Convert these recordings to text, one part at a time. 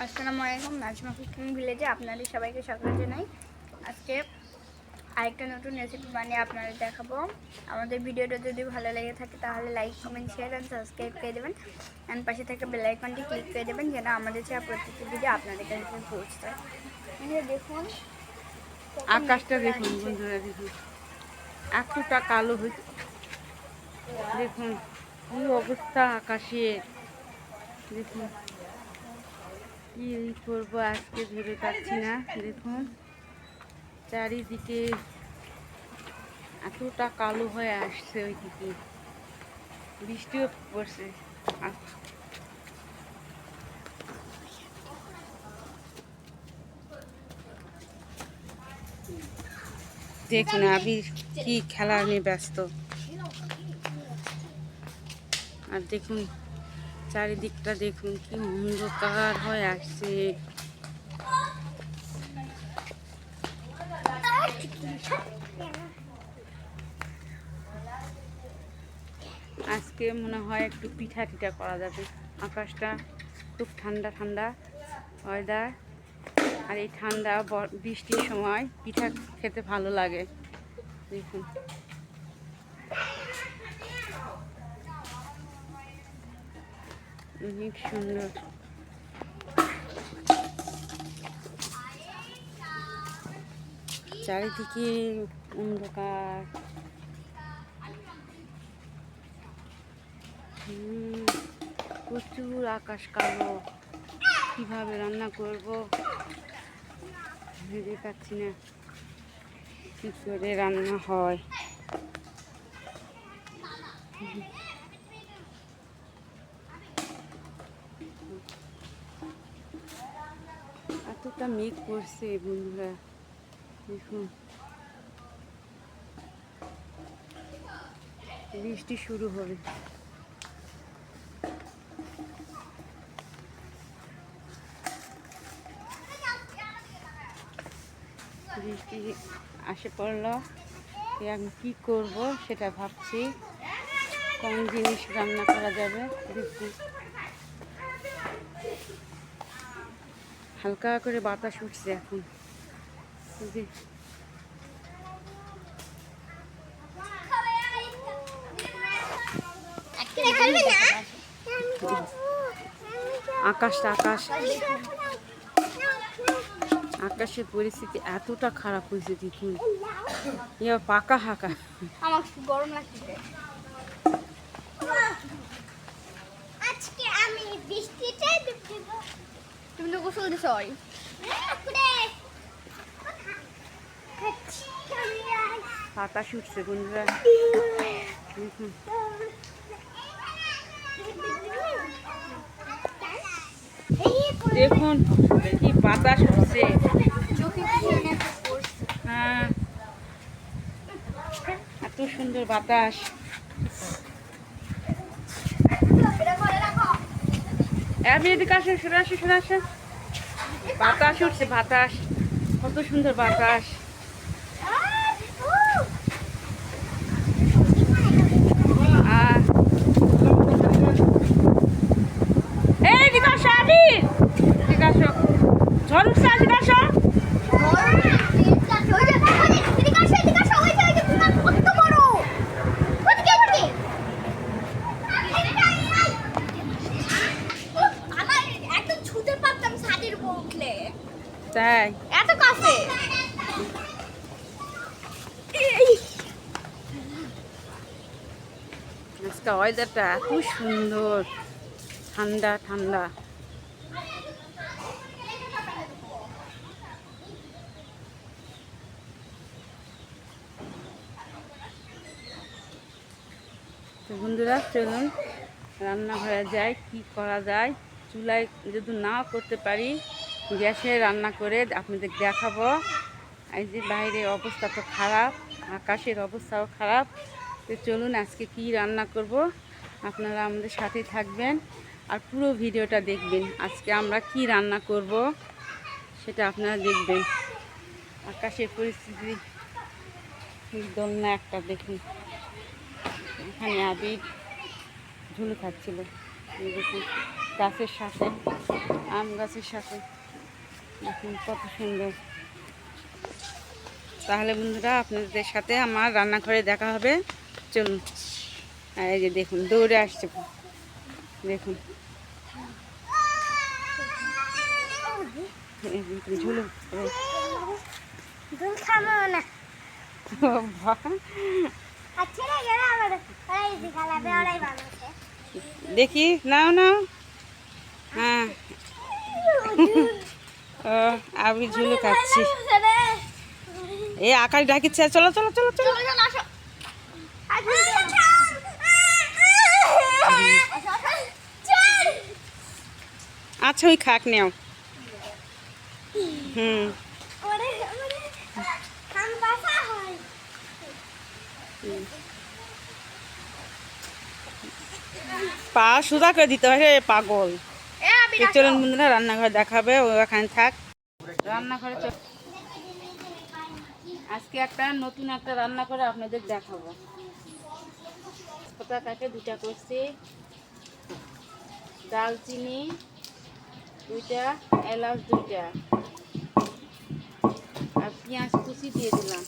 আসসালামু আলাইকুম। নাজমা কুকিং ভিলেজে আপনাদের সবাইকে স্বাগত জানাই। আজকে আরেকটা নতুন রেসিপি বানিয়ে আপনাদের দেখাবো। আমাদের ভিডিওটা যদি ভালো লেগে থাকে তাহলে like, comment, share and subscribe করে দেবেন। অ্যান্ড পাশে থাকা বেল আইকনটি ক্লিক করে দেবেন যেন আমাদের ছাড়া প্রত্যেকটি ভিডিও আপনাদের কাছে পৌঁছে যায়। দেখুন আকাশটা দেখুন বন্ধুরা, দেখুন এতটা কালো হয়েছে, দেখুন কি অবস্থা আকাশের। দেখুন কি করবো আজকে ভেবে পাচ্ছি না। দেখুন চারিদিকে এতটা কালো হয়ে আসছে, ওইদিকে বৃষ্টিও পড়ছে। দেখুন আবির কি খেলা নিয়ে ব্যস্ত। আর দেখুন চারিদিকটা দেখুন কি অন্ধকার হয়ে আসছে। আজকে মনে হয় একটু পিঠা টিঠা করা যাবে। আকাশটা খুব ঠান্ডা ঠান্ডা ওয়েদার, আর এই ঠান্ডা বৃষ্টির সময় পিঠা খেতে ভালো লাগে। দেখুন অনেক সুন্দর। চারিদিকে অন্ধকার, প্রচুর আকাশ কালো। কিভাবে রান্না করব ভেবে পাচ্ছি না, কি করে রান্না হয়। এতটা মেঘ করছে বন্ধুরা, দেখুন বৃষ্টি শুরু হবে। বৃষ্টি আসে পড়লো, আমি কি করব সেটা ভাবছি। কোন জিনিস রান্না করা যাবে। দেখুন হালকা করে বাতাস উঠছে এখন। আকাশের পরিস্থিতি এতটা খারাপ হয়েছে, দেখুন পাকা হাঁকা। আমার গরম লাগছে। আজকে আমি বৃষ্টিতে ডুবব। তুমি তো গোসল দিছো। বাতাস উঠছে বন্ধুরা, দেখুন দেখুন কি বাতাস উঠছে। হ্যাঁ এত সুন্দর বাতাস। এদিকে আসে, সরে আসে, সরে আসে। বাতাস উঠছে, বাতাস কত সুন্দর বাতাস। এদিকে আসো আবির, এদিকে আসো। ঝড় উঠছে, এদিকে আসো। তাই এত কাছে আজকে ওয়েদারটা এত সুন্দর, ঠান্ডা ঠান্ডা। তো বন্ধুরা চলুন রান্নাঘরে যাই, কি করা যায়। চুলায় যদি না করতে পারি গ্যাসে রান্না করে আপনাদের দেখাবো। এই যে বাইরের অবস্থা তো খারাপ, আকাশের অবস্থাও খারাপ। তো চলুন আজকে কি রান্না করব আপনারা আমাদের সাথে থাকবেন আর পুরো ভিডিওটা দেখবেন। আজকে আমরা কি রান্না করব সেটা আপনারা দেখবেন। আকাশের পরিস্থিতি দোলনা একটা দেখুন, এখানে আবির ঝুলে খাচ্ছিল। দেখুন গাছের সাথে, আম গাছের সাথে দেখুন কত সুন্দর। তাহলে বন্ধুরা আপনাদের সাথে আমার রান্নাঘরে দেখা হবে, চলুন। আর এই যে দেখুন দৌড়ে আসছে, দেখুন ঝুলু দেখি, নাও নাও, হ্যাঁ আমি ঝুলু খাচ্ছি। এই আকাশ ডাকিচ্ছে, চলো চলো চলো চলো। আচ্ছা ওই খাক নেও। হুম পা সোজা করে দিতে হয় রে পাগল। চলুন বন্ধুরা রান্নাঘরে দেখাবে, ও এখানে থাক রান্নাঘরে। আজকে নতুন একটা রান্না করে আপনাদের দেখাবো। কোথা কাটে দুটা করছি, দালচিনি দুইটা, এলাচ দুইটা, আর পেঁয়াজ কুচি দিয়ে দিলাম।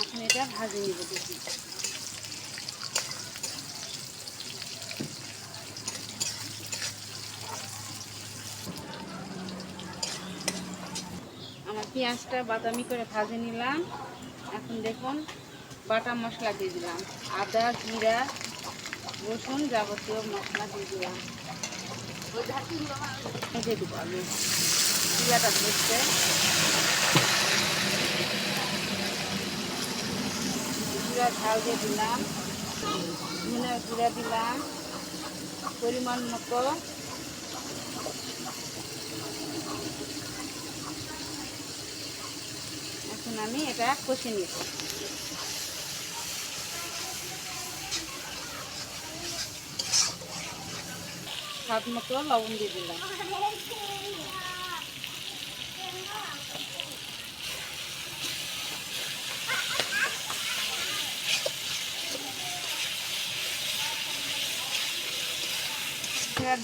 এখন এটা ভাজে নিব দেখি। আমার পেঁয়াজটা বাদামি করে ভাজে নিলাম। এখন দেখুন বাটা মশলা দিয়ে দিলাম, আদা জিরা রসুন যাবতীয় মশলা দিয়ে দিলাম। দিয়ে দিব আলু, জিরাটা ধরছে, জিরা ঝাল দিয়ে দিলাম, ধনে জিরা দিলাম পরিমাণ মতো। এখন আমি এটা কষে নিব। স্বাদ মতো লবণ দিয়ে দিলাম।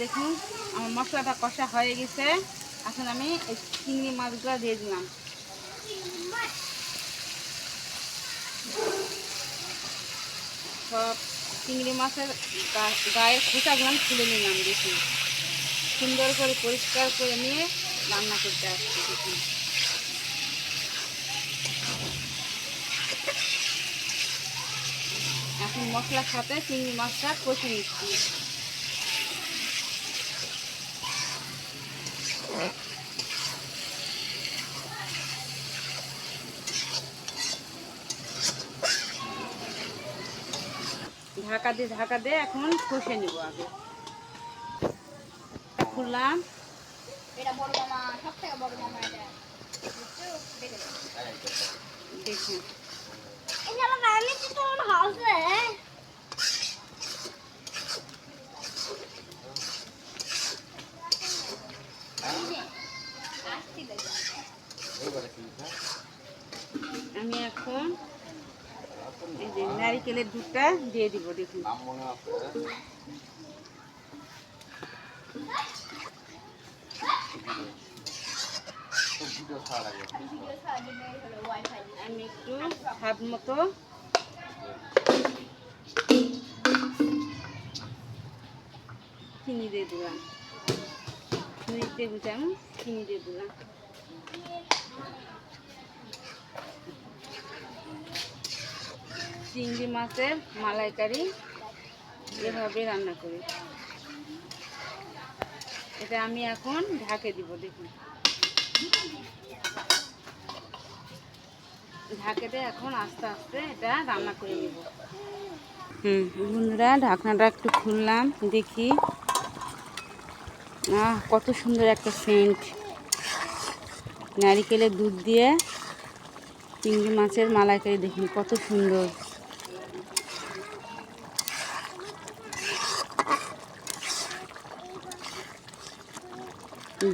দেখুন আমার মশলাটা কষা হয়ে গেছে। এখন আমি এই চিংড়ি মাছগুলো দিয়ে দিলাম। সব চিংড়ি মাছের গায়ের খোসাগুলো খুলে নিলাম। দেখুন সুন্দর করে পরিষ্কার করে নিয়ে রান্না করতে আসছি। দেখুন এখন মশলার সাথে চিংড়ি মাছটা কষে নিচ্ছি। ঢাকা দিয়ে এখন কষে নিব। আগে খুললাম, দেখুন আমি এখন এই যে নারিকেলের দুধটা দিয়ে দিব। দেখুন আমি একটু স্বাদ মতো চিনি দিয়ে দিলাম, 2 টেবিল চামচ চিনি দিয়ে দিলাম। চিংড়ি মাছের মালাইকারি এভাবে রান্না করি। এটা আমি এখন ঢাকে দিব। দেখুন ঢাকে দিয়ে এখন আস্তে আস্তে এটা রান্না করে নেব। বন্ধুরা ঢাকনাটা একটু খুললাম, দেখি কত সুন্দর একটা সেন্ট। নারিকেলের দুধ দিয়ে চিংড়ি মাছের মালাইকারি দেখুন কত সুন্দর।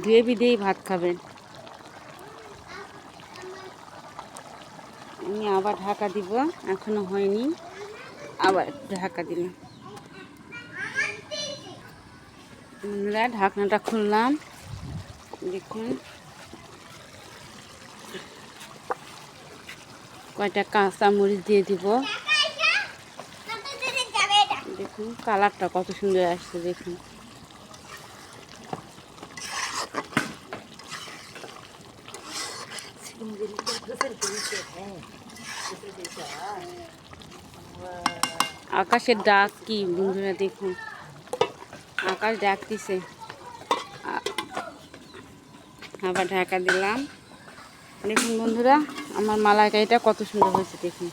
গ্রেভি দিয়েই ভাত খাবেন। আমি আবার ঢাকা দিব, এখনো হয়নি, আবার একটু ঢাকা দিলাম। বন্ধুরা ঢাকনাটা খুললাম, দেখুন কয়টা কাঁচা মরিচ দিয়ে দিব। দেখুন কালারটা কত সুন্দর আসছে, দেখুন আকাশের ডাক কি বন্ধুরা, দেখুন আকাশ ডাকতেছে। আবার ঢাকা দিলাম। দেখুন বন্ধুরা আমার মালাইকারিটা কত সুন্দর হয়েছে, দেখুন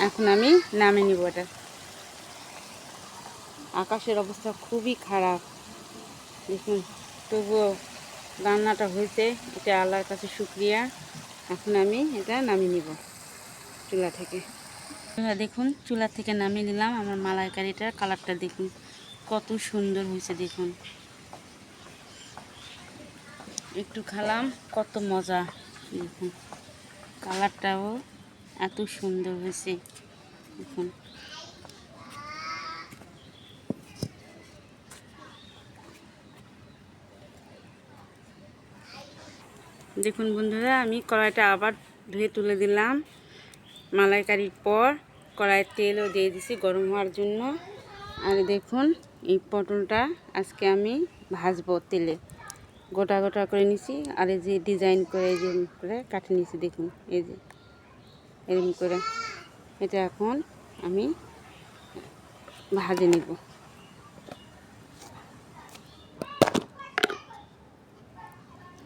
এখন আমি নামিয়ে নিব এটা। আকাশের অবস্থা খুবই খারাপ, দেখুন তবুও রান্নাটা হয়েছে, এটা আল্লাহর কাছে শুকরিয়া। এখন আমি এটা নামিয়ে নিব চুলা থেকে। দেখুন চুলা থেকে নামিয়ে নিলাম। আমার মালাইকারিটার কালারটা দেখুন কত সুন্দর হয়েছে, দেখুন একটু খেলাম কত মজা, দেখুন কালারটাও এত সুন্দর হয়েছে, দেখুন দেখুন বন্ধুরা আমি কড়াইটা আবার ধুয়ে তুলে দিলাম। মালাইকারির পর কড়াইয়ের তেলও দিয়ে দিছি গরম হওয়ার জন্য। আর দেখুন এই পটলটা আজকে আমি ভাজবো তেলে, গোটা গোটা করে নিছি। আর এই যে ডিজাইন করে এই যে করে কাটে নিছি, দেখুন এই যে এরকম করে। এটা এখন আমি ভাজে নিব।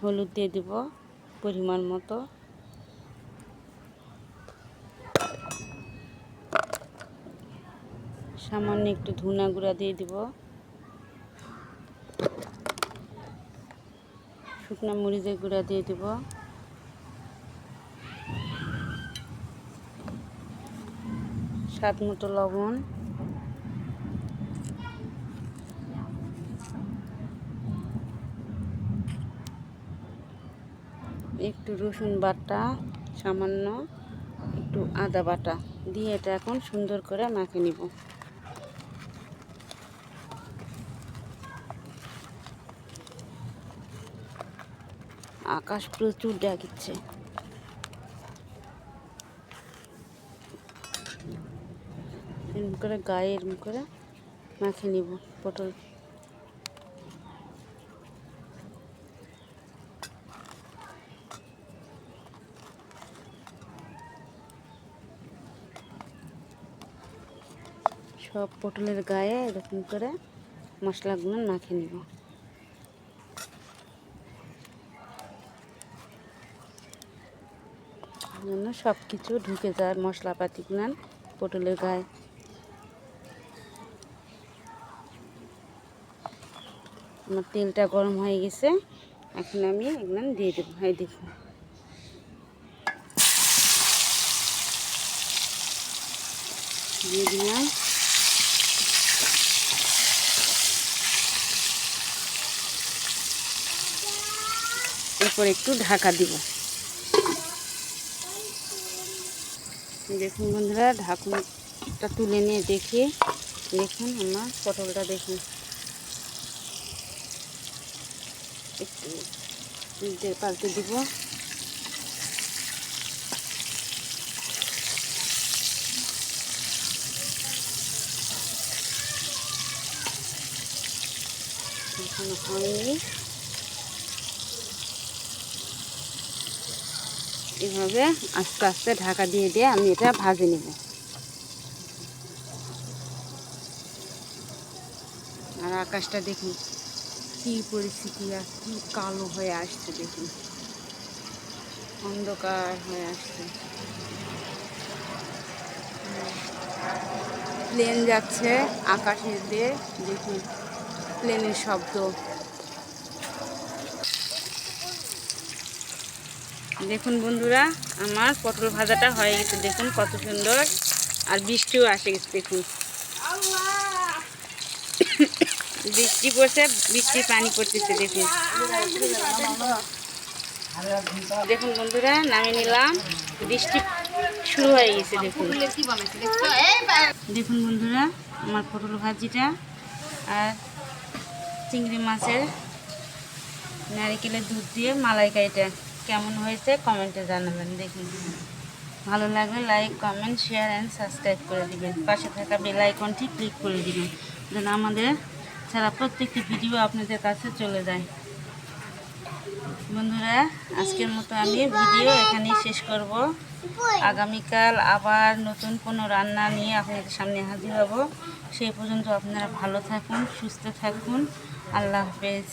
হলুদ দিয়ে দেব পরিমাণ মতো, সামান্য একটু ধনিয়া গুঁড়া দিয়ে দিব, শুকনো মরিচের গুঁড়া দিয়ে দিব, স্বাদ মতো লবণ, একটু রসুন বাটা, সামান্য একটু আদা বাটা দিয়ে এটা এখন সুন্দর করে মাখে নিব। আকাশ প্রচুর ডাকিচ্ছে। এরকম করে গায়ে এরকম করে মাখে নিব পটল। সব পটলের গায়ে এরকম করে মশলাগুলো মাখে নিব। জন্য সব কিছু ঢুকে যায় মশলাপাতিগুলো পটলের গায়ে। আমার তেলটা গরম হয়ে গেছে, এখন আমি এগুলো দিয়ে দেবো। এই দেখুন দিয়ে দিলাম। এরপর একটু ঢাকা দিব। দেখুন বন্ধুরা ঢাকনটা তুলে নিয়ে দেখি, দেখুন আমার পটলটা দেখুন একটু পাল্টে দিব। এখনো হয়নি, এভাবে আস্তে আস্তে ঢাকা দিয়ে দিয়ে আমি এটা ভাজে নেব। আর আকাশটা দেখুন কি পরিস্থিতি, আর কি কালো হয়ে আসছে, দেখুন অন্ধকার হয়ে আসছে। প্লেন যাচ্ছে আকাশের দিয়ে, দেখুন প্লেনের শব্দ। দেখুন বন্ধুরা আমার পটল ভাজাটা হয়ে গেছে, দেখুন কত সুন্দর। আর বৃষ্টিও আসে গেছে, দেখুন বৃষ্টি পড়ছে, বৃষ্টির পানি পড়তেছে, দেখুন দেখুন বন্ধুরা নামিয়ে নিলাম। বৃষ্টি শুরু হয়ে গেছে। দেখুন দেখুন বন্ধুরা, আমার পটল ভাজিটা আর চিংড়ি মাছের নারিকেলের দুধ দিয়ে মালাইকারিটা কেমন হয়েছে কমেন্টে জানাবেন। দেখুন, ভালো লাগলে like, comment, share and subscribe করে দিবেন। পাশে থাকা বেল আইকনটি ক্লিক করে দিবেন যেন আমাদের ছাড়া প্রত্যেকটি ভিডিও আপনাদের কাছে চলে যায়। বন্ধুরা, আজকের মতো আমি ভিডিও এখানেই শেষ করব। আগামীকাল আবার নতুন কোনো রান্না নিয়ে আপনাদের সামনে হাজির হব। সেই পর্যন্ত আপনারা ভালো থাকুন, সুস্থ থাকুন। আল্লাহ হাফেজ।